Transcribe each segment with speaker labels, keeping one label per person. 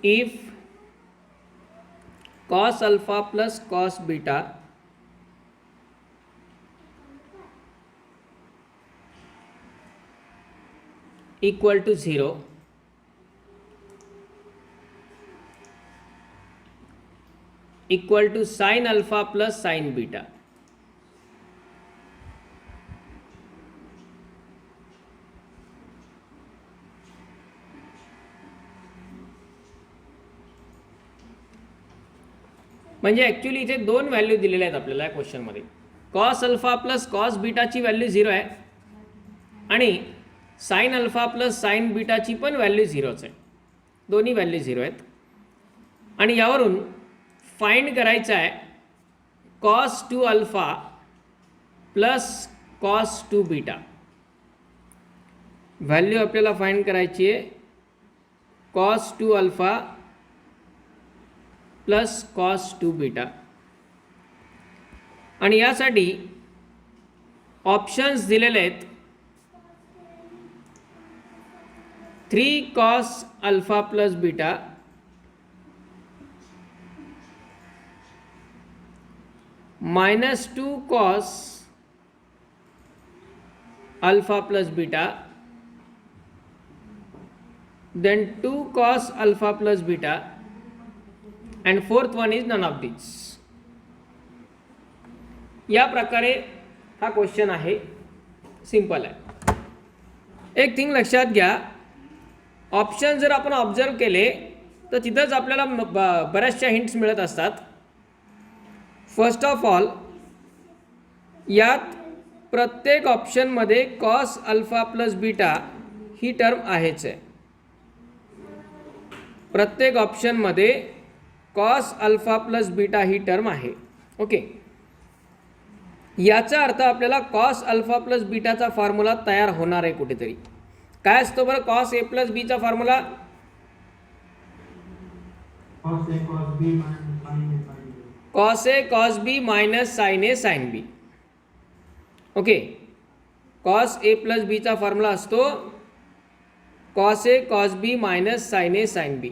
Speaker 1: if cos alpha plus cos beta equal to 0, equal to sin alpha plus sin beta. म्हणजे actually इथे दोन value दिलेल्या आहेत आपल्याला या क्वेश्चनमध्ये. कॉस अल्फा प्लस कॉस बीटाची व्हॅल्यू 0 आहे आणि साइन अल्फा प्लस साइन बीटाची पण व्हॅल्यू 0च आहे. दोन्ही व्हॅल्यू 0 आहेत आणि यावरून फाइंड करायचं आहे cos 2 alpha plus cos 2 beta. Value आपल्याला फाइंड करायची आहे cos 2 alpha plus cos 2 beta आणि यासाठी ऑप्शन्स दिलेले आहेत 3 cos alpha plus beta, -2 cos alpha plus beta, then 2 cos alpha plus beta, and fourth one is none of these. या प्रकारे हा क्वेश्चन आहे. सिंपल आहे. एक थिंग लक्षात घ्या, ऑप्शन जर आपण ऑब्झर्व केले तर तिथंच आपल्याला बऱ्याचशा हिंट्स मिळत असतात. फर्स्ट ऑफ ऑल यात प्रत्येक ऑप्शनमध्ये कॉस अल्फा प्लस बीटा ही टर्म आहेच आहे. प्रत्येक ऑप्शनमध्ये कॉस अल्फा प्लस बीटा ही टर्म आहे. ओके, याचा अर्थ आपल्याला कॉस अल्फा प्लस बीटाचा फॉर्म्युला तयार होणार आहे कुठेतरी. काय असतो बरं कॉस ए प्लस बीचा formula? Cos A cos B minus sine A sine B. Okay, cos A plus बीचा फॉर्म्युला असतो cos A cos B minus sine A sine बी.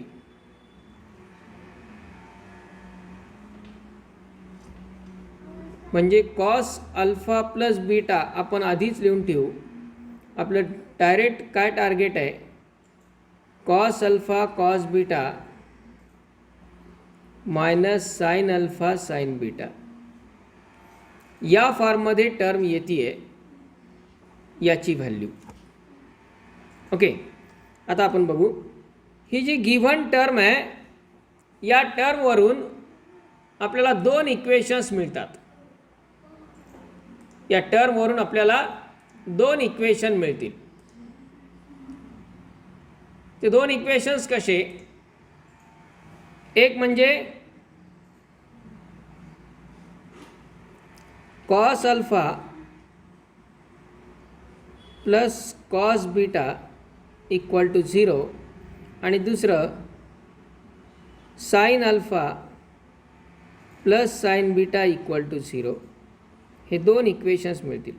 Speaker 1: म्हणजे कॉस अल्फा प्लस बीटा आपण आधीच लिहून ठेवू. आपलं डायरेक्ट काय टार्गेट आहे, cos alpha cos beta minus sine alpha sine beta. या फॉर्ममध्ये टर्म येते याची व्हॅल्यू. ओके, आता आपण बघू ही जी गिव्हन टर्म आहे या टर्मवरून आपल्याला दोन इक्वेशन्स मिळतात. या टर्मवरून आपल्याला दोन इक्वेशन मिळतील. ते दोन इक्वेशन्स कसे? एक म्हणजे cos alpha plus cos beta equal to 0 आणि दुसरं sine alpha plus sine beta equal to 0. हे दोन इक्वेशन्स मिळतील.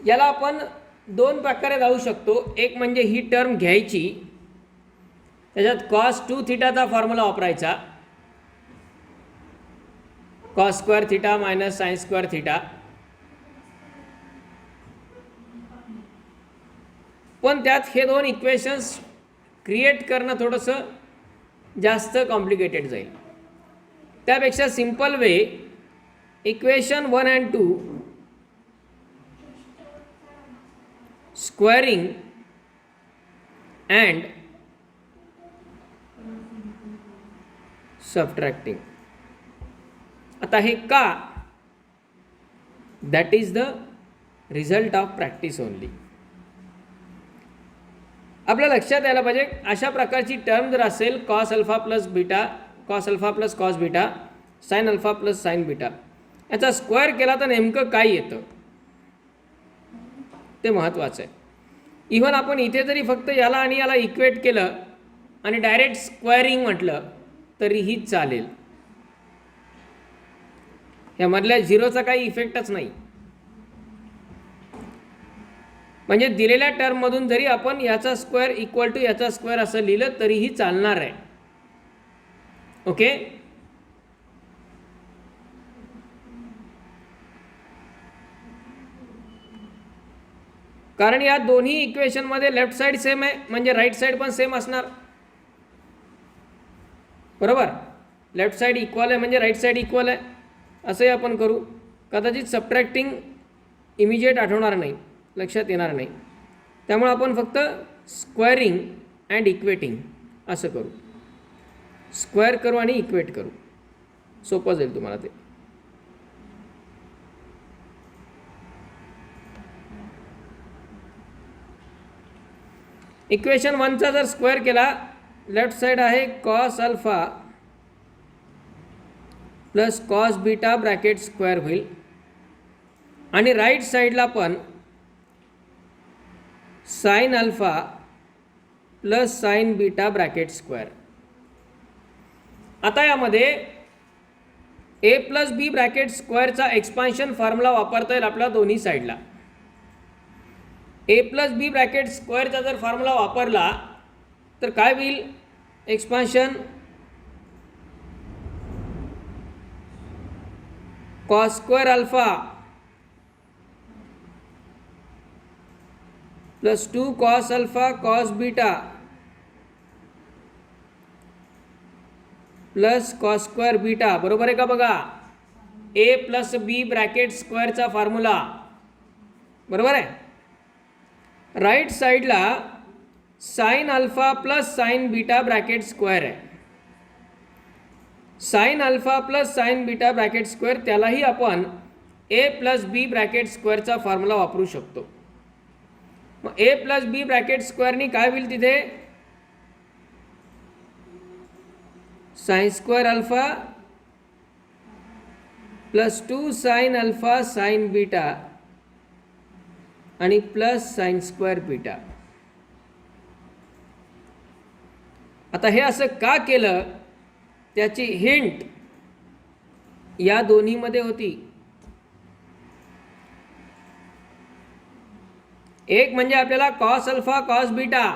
Speaker 1: याला आपण दोन प्रकारे जाऊ शकतो. एक म्हणजे ही टर्म घ्यायची, त्याच्यात कॉस 2 थिटाचा फॉर्म्युला वापरायचा, cos square theta minus sine square theta. पण त्यात हे दोन इक्वेशन्स क्रिएट करणं थोडंसं जास्त कॉम्प्लिकेटेड जाईल. त्यापेक्षा simple way equation 1 and 2 squaring and subtracting. आता हे का? That is the result of practice only. आपल्या लक्षात यायला पाहिजे अशा प्रकारची टर्म जर असेल cos alpha plus beta, cos alpha plus cos beta, sign alpha plus sine beta, याचा स्क्वेअर केला तर नेमकं काय येतं ते महत्त्वाचं आहे. इव्हन आपण इथे जरी फक्त याला आणि याला इक्वेट केलं आणि डायरेक्ट स्क्वेअरिंग म्हटलं तरीही चालेल. यामधल्या झिरोचा काही इफेक्टच नाही. म्हणजे दिलेल्या टर्ममधून जरी आपण याचा स्क्वेअर इक्वल टू याचा स्क्वेअर असं लिहिलं तरीही चालणार आहे. ओके. कारण या दोन्ही इक्वेशनमध्ये लेफ्ट साईड सेम आहे म्हणजे राईट साईड पण सेम असणार. बरोबर. लेफ्ट साईड इक्वल आहे म्हणजे राईट साईड इक्वल आहे असंही आपण करू. कदाचित सबट्रॅक्टिंग इमिजिएट आठवणार नाही, लक्षात येणार नाही. त्यामुळे आपण फक्त स्क्वेअरिंग अँड इक्वेटिंग असं करू. स्क्वेअर करू आणि इक्वेट करू. सोपं जाईल तुम्हाला ते. इक्वेशन 1चा जर स्क्वेअर केला, लेफ्ट साईड आहे cos alpha plus cos beta bracket square होईल आणि राईट साईडला पण sign alpha plus sine beta bracket square. आता यामध्ये ए plus B bracket स्क्वेअरचा expansion formula वापरता येईल आपल्या दोन्ही साईडला. ए प्लस बी ब्रॅकेट स्क्वेअरचा जर फॉर्म्युला वापरला तर काय होईल? Expansion cos square alpha plus 2 cos alpha cos beta plus cos square beta. बरोबर आहे का? बघा, ए प्लस बी ब्रॅकेट स्क्वेअरचा फॉर्म्युला. बरोबर आहे. राईट साईडला sine alpha plus sine beta bracket square आहे. Sine alpha plus sine beta bracket square त्यालाही आपण ए प्लस बी ब्रॅकेट स्क्वेअरचा फॉर्म्युला वापरू शकतो. मग ए प्लस बी ब्रॅकेट स्क्वेअरनी काय होईल? तिथे sine square alpha plus 2 sine alpha sine beta आणि प्लस साइन स्क्वेअर बीटा. आता हे असं का केलं त्याची हिंट या दोन्हीमध्ये होती. एक म्हणजे आपल्याला कॉस अल्फा कॉस बीटा,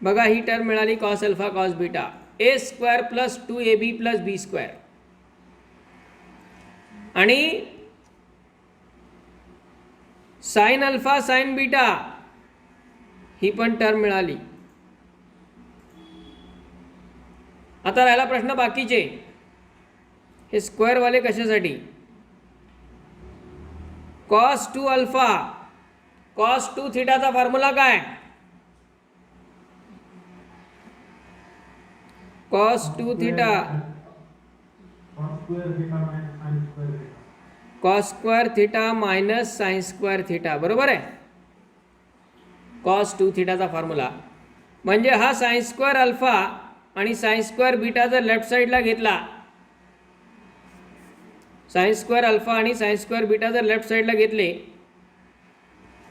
Speaker 1: बघा ही टर्म मिळाली कॉस अल्फा कॉस बीटा, ए square plus 2ab plus B square. आणि साइन अल्फा साइन बीटा ही पण टर्म मिळाली. आता राहिला प्रश्न बाकीचे. हे स्क्वेअरवाले कशासाठी? कॉस 2 अल्फा कॉस 2 थीटाचा फॉर्म्युला काय? Cos 2 theta cos square theta minus sine square theta. बरोबर आहे. कॉस 2 थीटाचा फॉर्म्युला म्हणजे हा साइन स्क्वेअर अल्फा आणि साइन स्क्वेअर बीटा जर लेफ्ट साईडला घेतला, साइन स्क्वेअर अल्फा आणि साइन स्क्वेअर बीटा जर लेफ्ट साईडला घेतले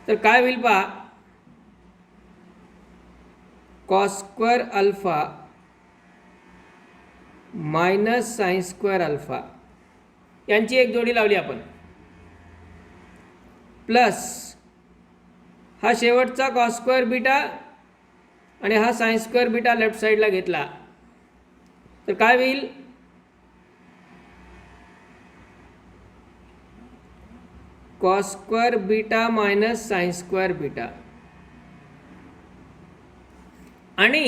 Speaker 1: तर काय होईल पहा? Cos square alpha minus sine square alpha यांची एक जोडी लावली आपण, प्लस हा शेवटचा कॉस स्क्वेअर बीटा आणि हा साइन स्क्वेअर बीटा लेफ्ट साईडला घेतला तर काय होईल? Cos square beta minus sine square beta. आणि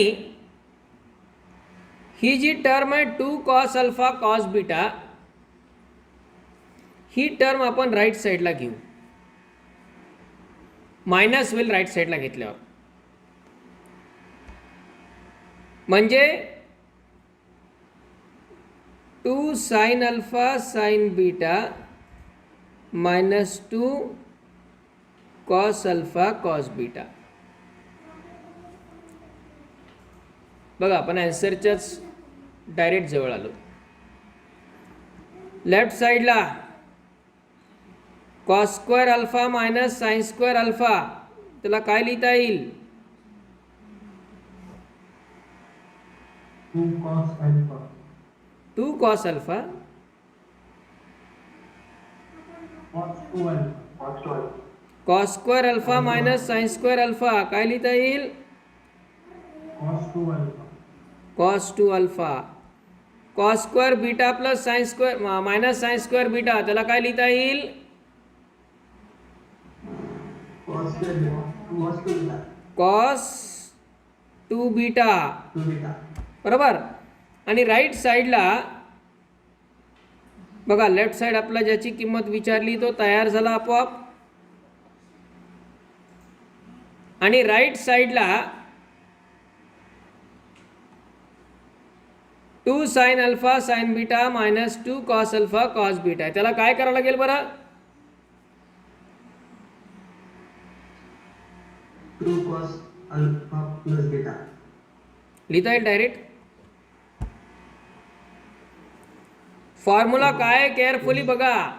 Speaker 1: ही जी टर्म आहे 2 कॉस अल्फा कॉस बीटा ही टर्म आपण राईट साईडला घेऊ. मायनस होईल राईट साईडला घेतल्यावर. म्हणजे 2 sine alpha sine beta minus 2 cos alpha cos beta. बघा आपण आन्सरच्याच डायरेक्ट जवळ आलो. लेफ्ट साईडला cos square alpha minus sine square alpha त्याला काय लिहिता येईल? 2 cos alpha cos square alpha minus sine square alpha काय लिहिता येईल? Cos 2 alpha. Cos square beta plus sine square minus sine square beta त्याला काय लिहिता येईल? Cos 2 beta. बरोबर. आणि राईट साईडला बघा, लेफ्ट साईड आपला ज्याची किंमत विचारली तो तयार झाला आपोआप. आणि राईट साईडला 2 sine alpha sine beta minus 2 cos alpha cos beta. त्याला काय करावं लागेल बरं?
Speaker 2: 2 cos अल्फा प्लस बीटा
Speaker 1: लिहिता येईल डायरेक्ट. फॉर्म्युला काय केअरफुली बघा.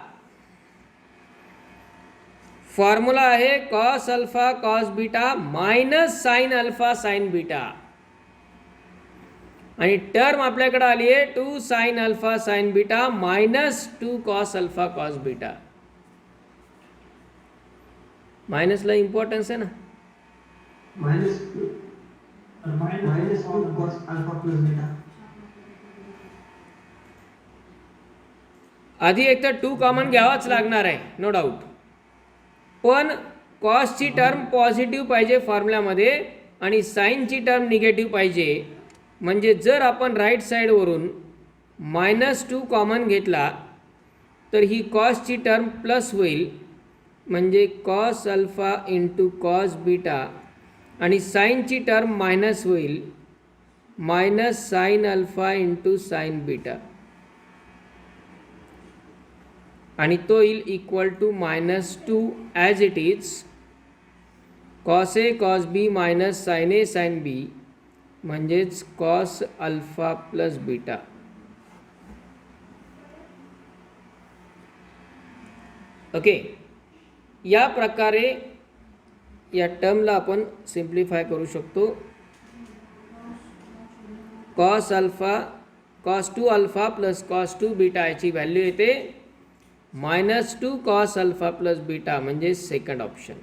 Speaker 1: फॉर्म्युला आहे cos alpha cos beta minus sine alpha sine beta. आणि टर्म आपल्याकडे आली आहे 2 sine alpha sine beta minus 2 cos alpha cos beta. मायनसला इम्पॉर्टन्स आहे ना.
Speaker 2: Minus 2 cos alpha plus beta.
Speaker 1: आधी एक तर 2 कॉमन घ्यावाच लागणार आहे, नो डाऊट. पण कॉसची टर्म पॉझिटिव्ह पाहिजे फॉर्म्युल्यामध्ये आणि साईनची टर्म निगेटिव्ह पाहिजे. म्हणजे जर आपण राईट साईडवरून -2 कॉमन घेतला तर ही कॉसची टर्म प्लस होईल, म्हणजे cos alpha into cos beta. आणि साईनची टर्म मायनस होईल, minus sine alpha into sine beta. आणि तो येईल equal to -2 as it is cos A cos B minus sine A sine B, म्हणजेच cos alpha plus beta. Okay. या प्रकारे या टर्मला आपण सिम्प्लिफाय करू शकतो. Cos alpha cos 2 alpha plus cos 2 beta याची व्हॅल्यू येते -2 कॉस अल्फा प्लस बीटा, म्हणजे second option.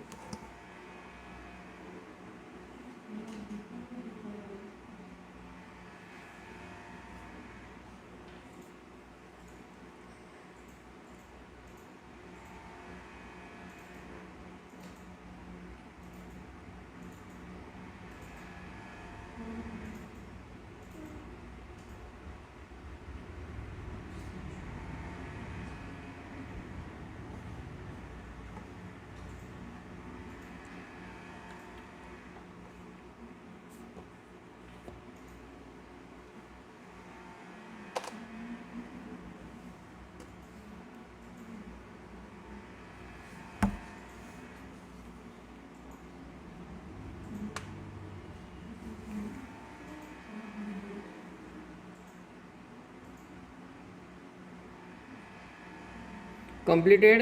Speaker 1: Completed.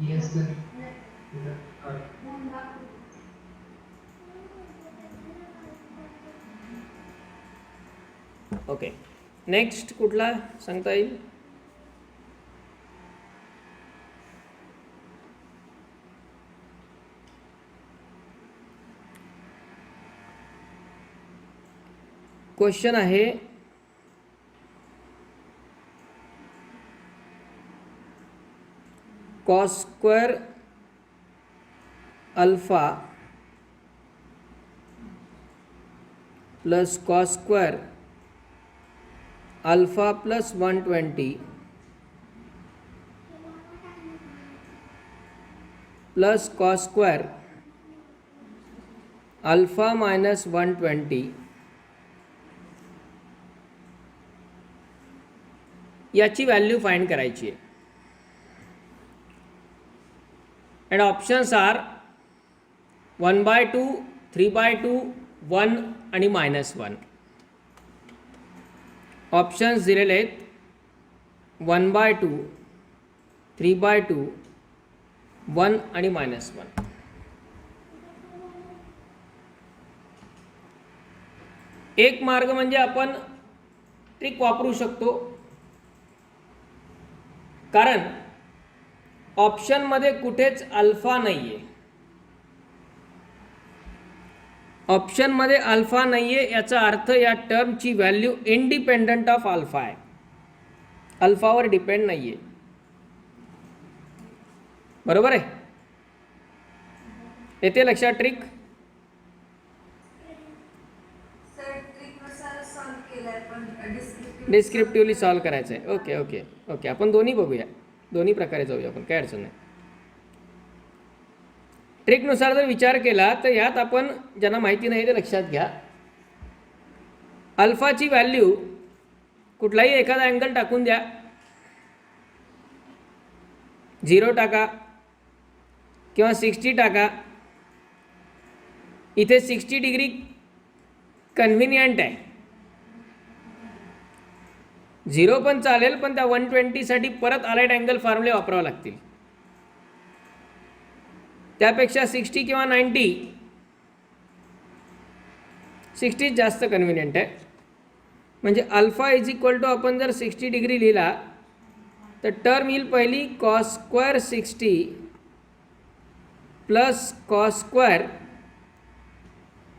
Speaker 2: Yes sir.
Speaker 1: Okay. Next कुठला सांगता येईल? क्वेश्चन आहे cos square alpha plus cos square alpha plus 120 plus cos square alpha minus 120 याची value find करायची आहे. and options are 1/2, 3/2, 1 आणि -1. ऑप्शन्स दिलेले आहेत 1/2, 3/2, 1 आणि -1. एक मार्ग म्हणजे आपण ट्रिक वापरू शकतो, कारण ऑप्शनमध्ये कुठेच अल्फा नाही आहे. ऑप्शनमध्ये अल्फा नाही आहे याचा अर्थ या टर्मची व्हॅल्यू इंडिपेंडंट ऑफ अल्फा आहे, अल्फावर डिपेंड नाही आहे. बरोबर आहे. येते लक्षात ट्रिक. डिस्क्रिप्टिव्हली सॉल्व करायचं आहे. ओके ओके ओके, आपण दोन्ही बघूया, दोन्ही प्रकारे जाऊया आपण, काय अडचण नाही. ट्रिकनुसार जर विचार केला तर यात आपण ज्यांना माहिती नाही ते लक्षात घ्या. अल्फाची व्हॅल्यू कुठलाही एखादा अँगल टाकून द्या, 0 टाका किंवा 60 टाका. इथे 60 डिग्री कन्व्हिनियंट आहे, 0 पण चालेल, पण त्या 120 साठी परत अलाइड अँगल फॉर्म्युले वापरावे लागतील. त्यापेक्षा 60 किंवा 90, 60 जास्त कन्व्हिनियंट आहे. म्हणजे अल्फा इज इक्वल टू आपण जर 60 डिग्री लिहिला तर टर्म येईल पहिली cos square 60 plus cos square.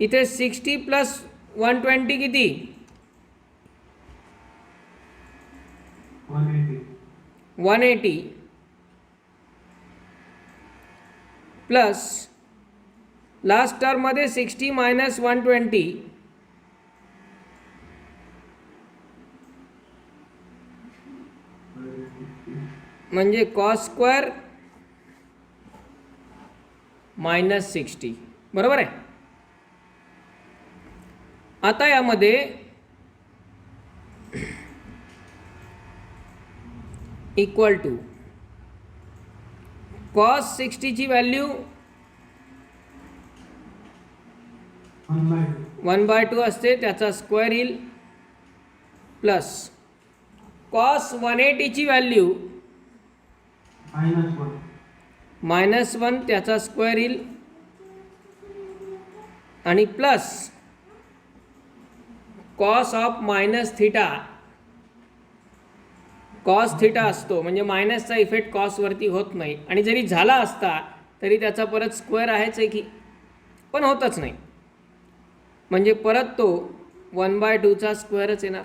Speaker 1: इथे 60 प्लस 120 किती? 180 प्लस लास्ट टर्ममध्ये 60 मायनस 120 म्हणजे कॉस स्क्वेअर मायनस 60. बरोबर आहे. आता यामध्ये इक्वल टू कॉस 60 ची व्हॅल्यू 1/2 असते, त्याचा स्क्वेअर येईल, प्लस कॉस 180 ची व्हॅल्यू -1 त्याचा स्क्वेअर येईल, आणि plus cos of minus theta. Cos theta असतो म्हणजे मायनसचा इफेक्ट कॉसवरती होत नाही, आणि जरी झाला असता तरी त्याचा परत स्क्वेअर आहेच आहे की, पण होतच नाही, म्हणजे परत तो 1/2 चा स्क्वेअरच येणार.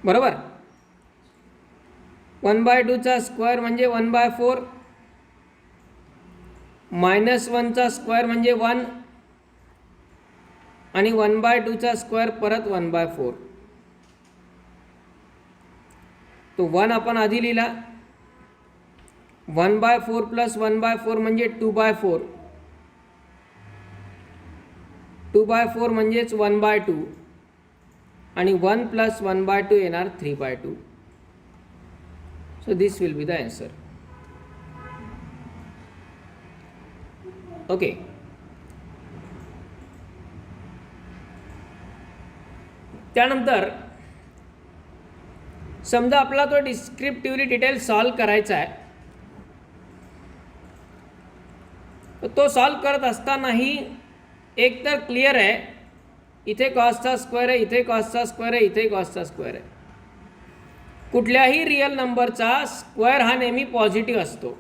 Speaker 1: बरोबर. 1/2 चा स्क्वेअर म्हणजे 1/4, -1 चा स्क्वेअर म्हणजे 1, आणि 1/2 चा स्क्वेअर परत 1/4. तो 1 आपण आधी लिहिला, 1/4 प्लस 1/4 म्हणजे 2/4, 2/4 म्हणजेच 1/2, आणि 1 प्लस 1/2 येणार 3/2. So this will be the answer. Okay. त्यानंतर समजा आपला तो डिस्क्रिप्टिव्हली डिटेल सॉल्व करायचा आहे, तो सॉल्व करत असतानाही एक तर क्लिअर आहे, इथे कॉसचा स्क्वेअर आहे, इथे कॉसचा स्क्वेअर आहे, इथे कॉसचा स्क्वेअर आहे. कुठल्याही रिअल नंबरचा स्क्वेअर हा नेहमी पॉझिटिव्ह असतो.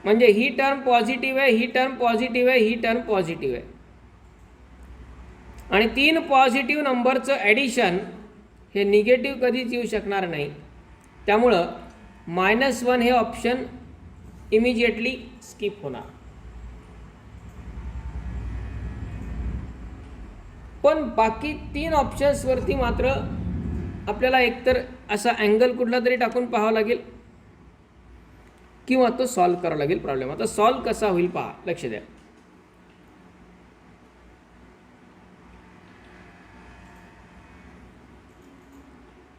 Speaker 1: म्हणजे ही टर्म पॉझिटिव्ह आहे, ही टर्म पॉझिटिव्ह आहे, ही टर्म पॉझिटिव्ह आहे, आणि 3 पॉझिटिव्ह नंबरचं ॲडिशन हे निगेटिव्ह कधीच येऊ शकणार नाही. त्यामुळं -1 हे ऑप्शन इमिजिएटली स्किप होणार. पण बाकी 3 ऑप्शन्सवरती मात्र आपल्याला एकतर असा अँगल कुठला तरी टाकून पाहावं लागेल, किंवा तो सॉल्व करावा लागेल प्रॉब्लेम. आता सॉल्व कसा होईल पहा, लक्ष द्या.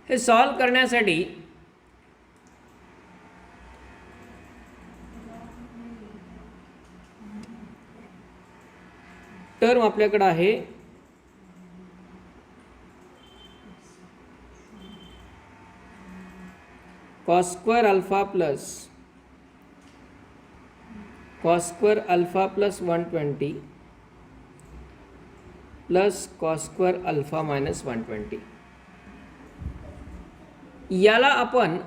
Speaker 1: हे सॉल्व करण्यासाठी टर्म आपल्याकडे आहे cos square alpha plus cos square alpha plus 120 plus cos square alpha minus 120. याला आपण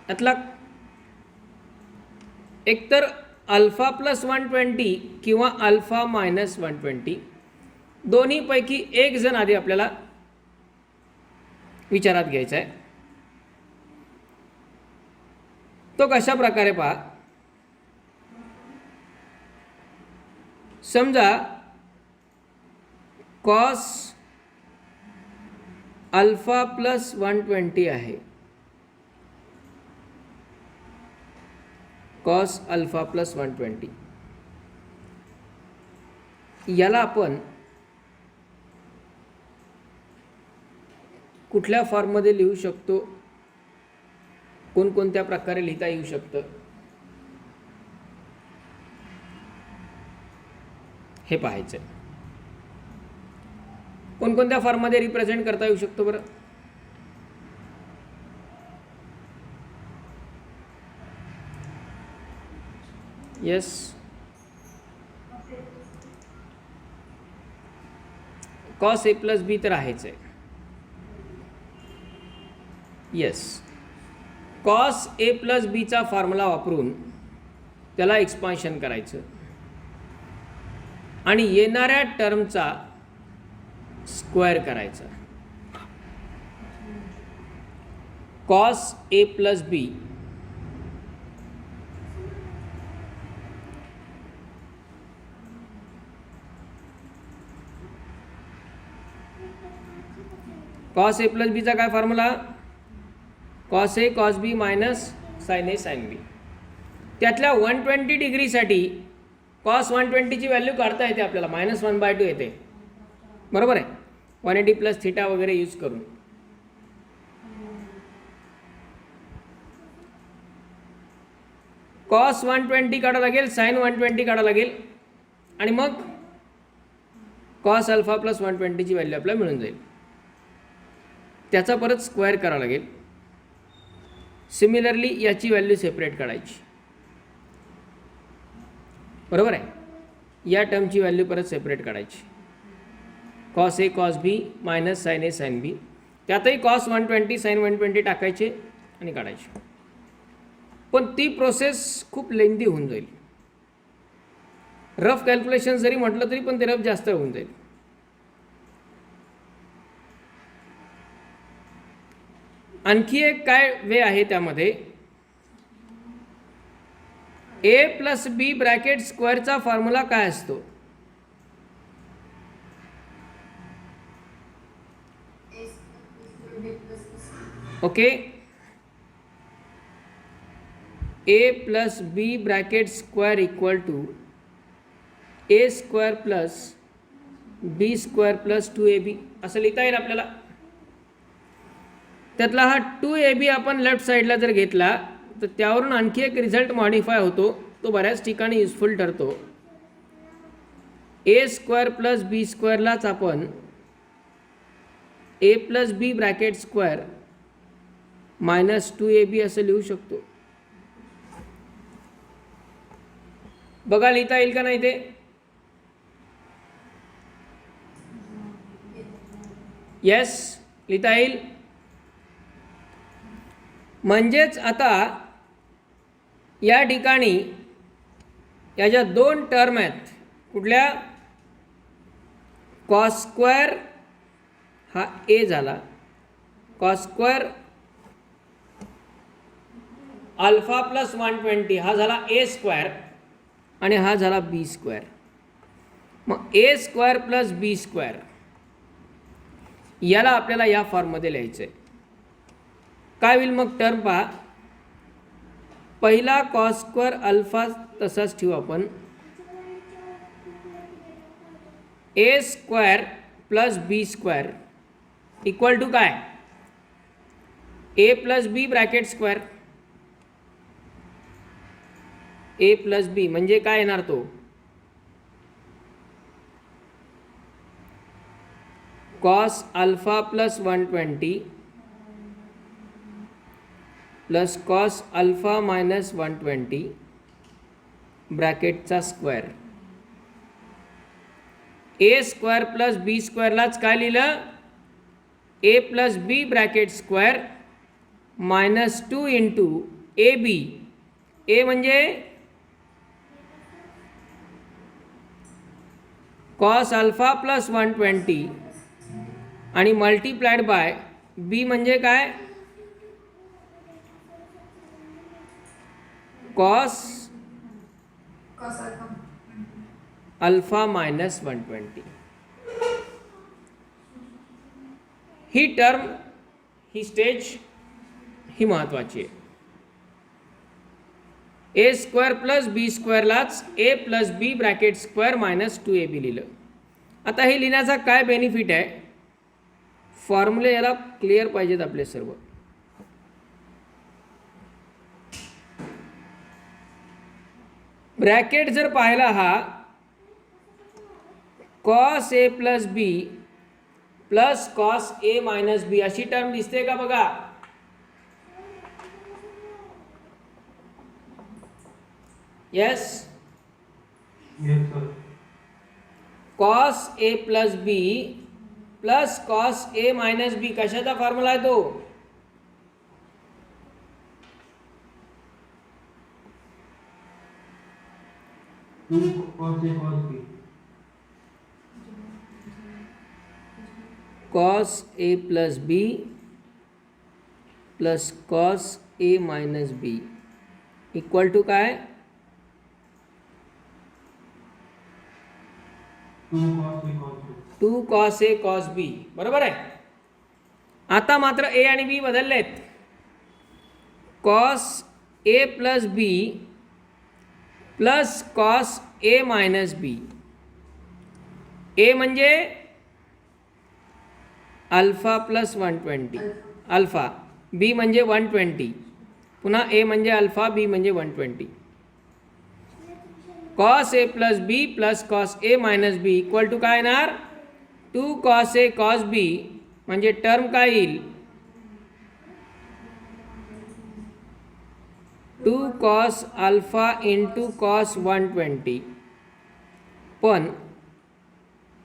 Speaker 1: यातला एकतर अल्फा प्लस 120 किंवा अल्फा मायनस 120 दोन्हीपैकी एक जण आधी आपल्याला विचारात घ्यायचा आहे. तो कशा प्रकारे पहा. समजा कॉस अल्फा प्लस 120 आहे. कॉस अल्फा प्लस 120 याला आपण कुठल्या फॉर्ममध्ये लिहू शकतो, कोणकोणत्या प्रकारे लिहिता येऊ शकतं हे पाहायचं आहे. कोणकोणत्या फॉर्ममध्ये रिप्रेझेंट करता येऊ शकतो बरं. यस, कॉस ए प्लस बी तर आहेच आहे. यस, कॉस ए प्लस बीचा फॉर्म्युला वापरून त्याला एक्सपान्शन करायचं आणि येणाऱ्या टर्मचा स्क्वेअर करायचा. Cos A plus B cos A plus बीचा काय formula. Cos A cos B minus sine A sine बी. त्यातल्या 120 डिग्रीसाठी कॉस 120ची व्हॅल्यू काढता येते आपल्याला, -1/2 येते. बरोबर आहे. 180 प्लस थिटा वगैरे यूज करून. कॉस 120 काढा लागेल, साइन 120 काढा लागेल आणि मग कॉस अल्फा प्लस 120ची व्हॅल्यू आपल्याला मिळून जाईल. त्याचा परत स्क्वेअर करावा लागेल. सिमिलरली याची व्हॅल्यू सेपरेट काढायची. बरोबर आहे. या टर्मची व्हॅल्यू परत सेपरेट काढायची. Cos A cos B minus sine A sine बी. त्यातही कॉस 120 साइन 120 टाकायचे आणि काढायचे. पण ती प्रोसेस खूप लेंदी होऊन जाईल. रफ कॅल्क्युलेशन जरी म्हटलं तरी पण ते रफ जास्त होऊन जाईल. आणखी एक काय वे आहे त्यामध्ये. ए प्लस बी ब्रॅकेट स्क्वेअरचा फॉर्म्युला काय असतो. Okay, A plus B bracket square equal to A square plus B square plus 2ab असं लिहिता येईल आपल्याला. त्यातला हा 2ab आपण लेफ्ट साईडला जर घेतला तर त्यावरून आणखी एक रिझल्ट मॉडिफाय होतो. तो बऱ्याच ठिकाणी युजफुल ठरतो. ए स्क्वेअर प्लस बी स्क्वेअरलाच आपण A plus B bracket square minus 2ab असं लिहू शकतो. बघा लिहिता येईल का नाही ते. येस, लिहिता येईल. म्हणजेच आता या ठिकाणी या ज्या दोन टर्म आहेत कुठल्या. कॉस स्क्वेअर हा ए झाला, कॉस स्क्वेअर अल्फा प्लस 120 हा झाला ए स्क्वेअर आणि हा झाला बी स्क्वेअर. मग ए स्क्वेअर प्लस बी स्क्वेअर याला आपल्याला या फॉर्ममध्ये लिहायचं आहे. काय होईल मग टर्म पहा. पहिला कॉस स्क्वेअर अल्फा तसाच ठेवू आपण. A square plus B square equal to काय. A plus B bracket square. A plus B म्हणजे काय येणार तो. Cos alpha plus 120 plus cos alpha minus 120 ब्रॅकेटचा square. A square plus B स्क्वेअरलाच काय लिहिलं. A plus B bracket square -2 into A B, A म्हणजे कॉस अल्फा प्लस 120 आणि मल्टीप्लाइड बाय बी म्हणजे काय, कॉस अल्फा मायनस 120. ही टर्म, ही स्टेज ही महत्त्वाची आहे. ए स्क्वेअर प्लस बी स्क्वेअरलाच ए plus B bracket square minus 2ab लिहिलं. आता हे लिहिण्याचा काय बेनिफिट आहे, फॉर्म्युले याला क्लिअर पाहिजेत आपले सर्व. ब्रॅकेट जर पाहिला हा cos A plus B plus cos A minus B अशी टर्म दिसते का बघा. Yes, cos A plus B plus cos A minus B कशाचा फॉर्म्युला आहे तो, cos A plus B plus cos A minus B equal to काय, 2 cos A cos बी. बरोबर आहे. आता मात्र ए आणि बी बदललेत. Cos A plus B plus cos A minus B. A म्हणजे अल्फा प्लस 120 अल्फा, बी म्हणजे 120, पुन्हा ए म्हणजे अल्फा, बी म्हणजे 120. Cos A plus B plus cos A minus B equal to काय येणार, 2 cos ए cos बी, म्हणजे टर्म काय येईल, 2 cos अल्फा इंटू कॉस 120, पण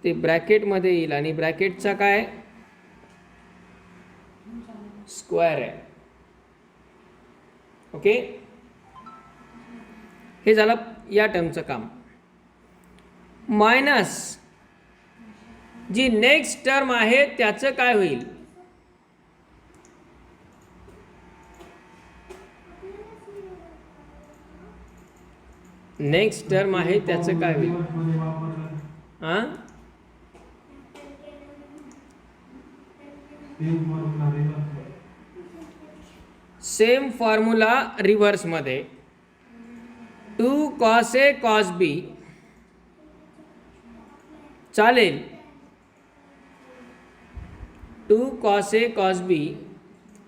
Speaker 1: ते ब्रॅकेटमध्ये येईल आणि ब्रॅकेटचा काय स्क्वेअर आहे. ओके, हे झालं या टर्मचं काम. मायनस जी नेक्स्ट टर्म आहे त्याचं काय होईल, नेक्स्ट टर्म आहे त्याचं काय होईल, हां same formula रिव्हर्समध्ये, 2 cos A cos बी चालेल, 2 cos ए cos बी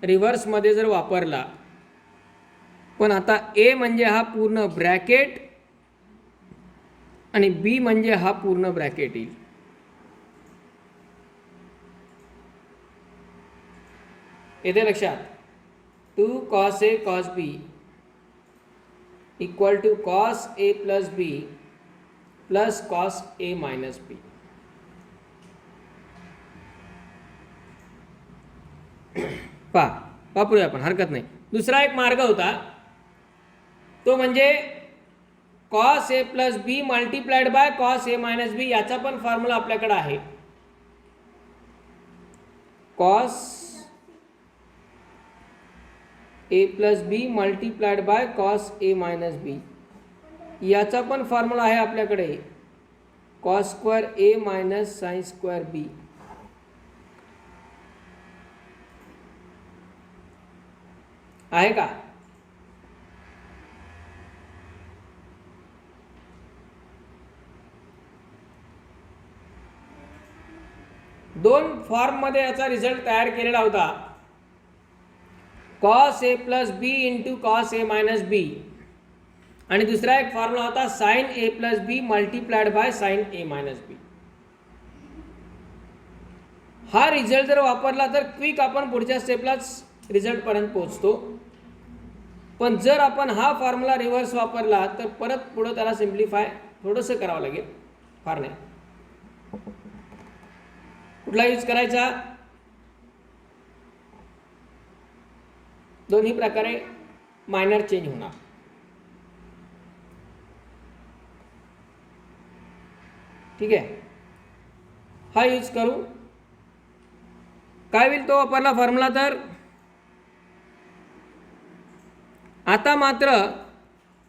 Speaker 1: रिव्हर्समध्ये जर वापरला, पण आता ए म्हणजे हा पूर्ण ब्रॅकेट आणि बी म्हणजे हा पूर्ण ब्रॅकेट येईल. येते लक्षात, 2 cos A cos B equal to cos A plus B plus cos A minus B. वापरूया आपण, हरकत नाही. दुसरा एक मार्ग होता तो म्हणजे cos A plus B multiplied by cos A minus B, याचा पण फॉर्म्युला आपल्याकडे आहे. Cos A plus B multiplied by cos A minus B, याचा पण फॉर्म्युला आहे आपल्याकडे, cos square A minus sine square B. आहे का, दोन फॉर्ममध्ये याचा रिझल्ट तयार केलेला होता, cos A plus B into cos A minus B, आणि दुसरा एक फॉर्म्युला होता sine A plus B multiplied bye sine A minus बी. हा रिझल्ट जर वापरला तर क्विक आपण पुढच्या स्टेपलाच रिझल्ट पर्यंत पोहोचतो, पण जर आपण हा फॉर्म्युला रिव्हर्स वापरला तर परत पुढे त्याला सिम्प्लिफाय थोडंसं करावं लागेल, फार नाही. कुठला यूज करायचा, दोन्ही प्रकारे मायनर चेंज होणार. ठीक आहे, हा यूज करू. काय होईल तो वापरला फॉर्म्युला तर. आता मात्र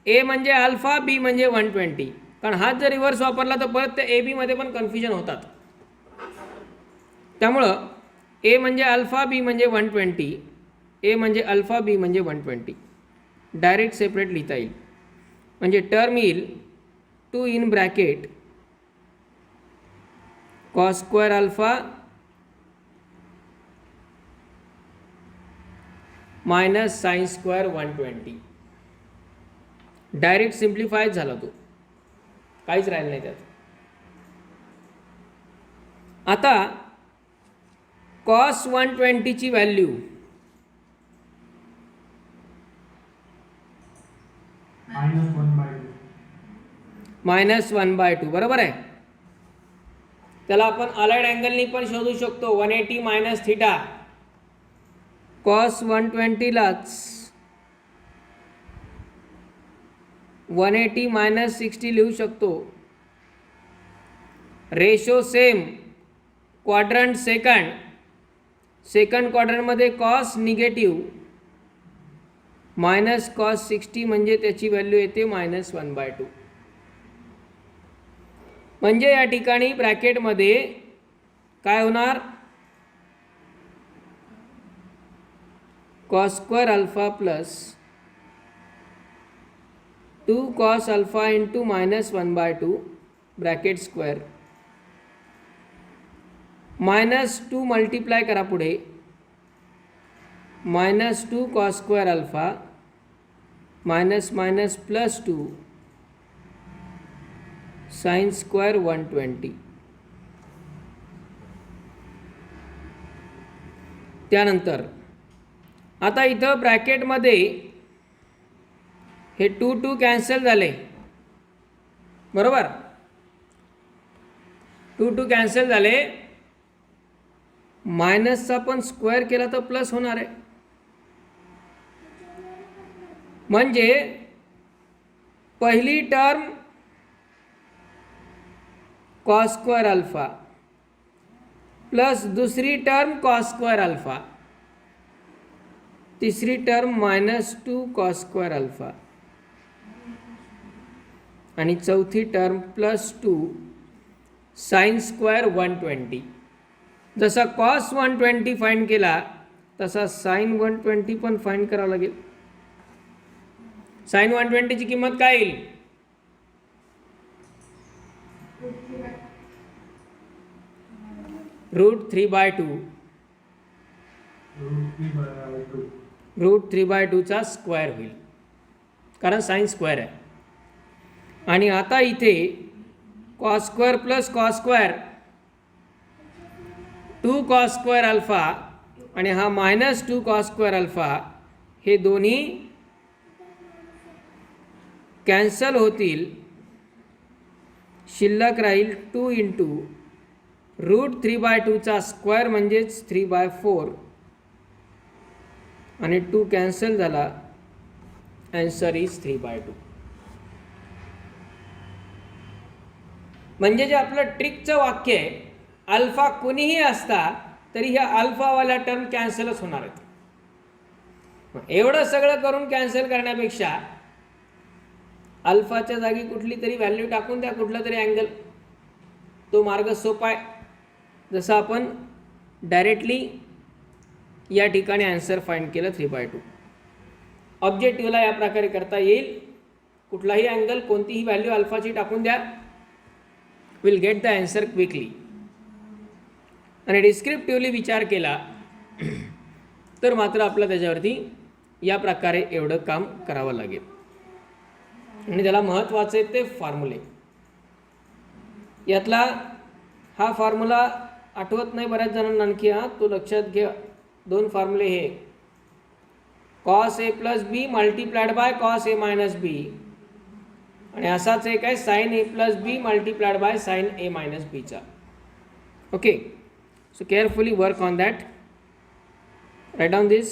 Speaker 1: ए म्हणजे अल्फा, बी म्हणजे 120. कारण हाच जर रिव्हर्स वापरला तर परत ते ए बी मध्ये पण कन्फ्युजन होतात. त्यामुळं ए म्हणजे अल्फा, बी म्हणजे 120, ए म्हणजे अल्फा, बी म्हणजे 120 डायरेक्ट सेपरेट लिहिता येईल. म्हणजे टर्म येईल 2 in bracket cos square alpha minus sine square 120. Direct simplify झाला तो, काहीच राहिलं नाही त्यात. आता कॉस 120 ची व्हॅल्यू -1/2 बरोबर आहे. त्याला आपण अलाइड अँगलनी पण शोधू शकतो. 180 मायनस थिटा. कॉस 120 लाच 180 मायनस 60 लिहू शकतो. Ratio same. क्वाड्रंट सेकंड क्वाड्रंटमध्ये कॉस निगेटिव्ह मायनस कॉस 60 म्हणजे त्याची व्हॅल्यू येते -1/2. म्हणजे या ठिकाणी ब्रॅकेटमध्ये काय होणार, cos square alpha plus 2 cos alpha into -1/2 bracket square -2 multiply करा पुढे -2 cos square alpha minus +2 sine square 120. त्यानंतर आता इथं ब्रॅकेटमध्ये हे 2 कॅन्सल झाले बरोबर. 2 कॅन्सल झाले. मायनसचा पण स्क्वेअर केला तर प्लस होणार आहे. म्हणजे पहिली term cos square alpha plus दुसरी टर्म कॉस स्क्वेअर अल्फा, तिसरी टर्म -2 कॉस स्क्वेअर अल्फा आणि चौथी टर्म +2 साइन स्क्वेअर 120. जसा कॉस 120 फाइंड केला तसा साइन 120 पण फाइंड करावं लागेल. साइन 120 ची किंमत काय येईल, √3/2. √3/2 चा स्क्वेअर होईल कारण साइन स्क्वेअर आहे. आणि आता इथे cos square plus cos square 2 cos square alpha आणि हा -2 कॉस स्क्वेअर अल्फा हे दोन्ही कॅन्सल होतील. शिल्लक राहील 2 इंटू √3/2 चा स्क्वेअर म्हणजेच 3/4 आणि 2 कॅन्सल झाला. Answer is 3/2. म्हणजे जे आपलं ट्रिकचं वाक्य आहे, अल्फा कोणीही असता तरी ह्या अल्फावाल्या टर्म कॅन्सलच होणार आहेत. एवढं सगळं करून कॅन्सल करण्यापेक्षा अल्फाच्या जागी कुठली तरी व्हॅल्यू टाकून द्या, कुठला तरी अँगल. तो मार्ग सोपा आहे. जसं आपण डायरेक्टली या ठिकाणी आन्सर फाइंड केलं 3/2. ऑब्जेक्टिव्हला या प्रकारे करता येईल. कुठलाही अँगल, कोणतीही व्हॅल्यू अल्फाची टाकून द्या, will get the answer quickly. आणि डिस्क्रिप्टिव्हली विचार केला तर मात्र आपलं त्याच्यावरती या प्रकारे एवढं काम करावं लागेल. आणि त्याला महत्त्वाचे आहेत ते फॉर्म्युले. यातला हा फॉर्म्युला आठवत नाही बऱ्याच जणांना आणखी. तो लक्षात घ्या. 2 फॉर्म्युले हे cos A plus B multiplied by cos A minus B आणि असाच एक आहे sine A plus B multiplied by sine A minus बीचा. Okay, so carefully work on that. Write down this.